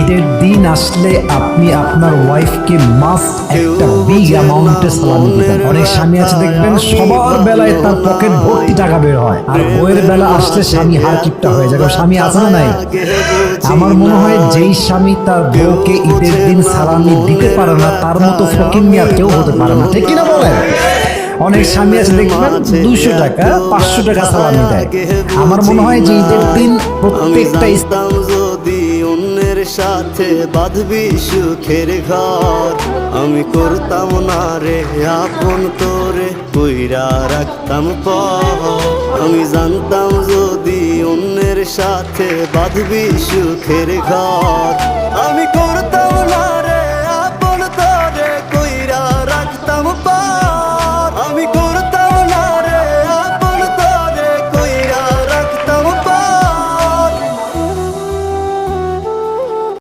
ঈদের দিন আসলে আপনি আপনার ওয়াইফকে মাস্ট একটা বিগ অ্যামাউন্টে সালামি দিবেন। অনেক স্বামী আছে দেখবেন সবার বেলায় তার পকেট ভর্তি টাকা বের হয়, আর বইয়ের বেলা আসলে স্বামী হারকিপটা হয়ে যায়। স্বামী আছে না নাই? আমার মনে হয় যেই স্বামী তার বউকে ঈদের দিন সালামি দিতে পারে না তার মতো ফকিন্নি আর কেউ হতে পারে না, ঠিক কিনা বলেন? অনেক স্বামী আছে দেখবেন 200 টাকা 500 টাকা সালামি দেয়। আমার মনে হয় যে ঈদের দিন প্রত্যেকটা যদি অন্যের সাথে বাঁধবি সুখের ঘর, আমি করতাম না রে আপন তোরে কইরা রাখতাম পর। আমি জানতাম যদি অন্যের সাথে বাঁধবি সুখের ঘর,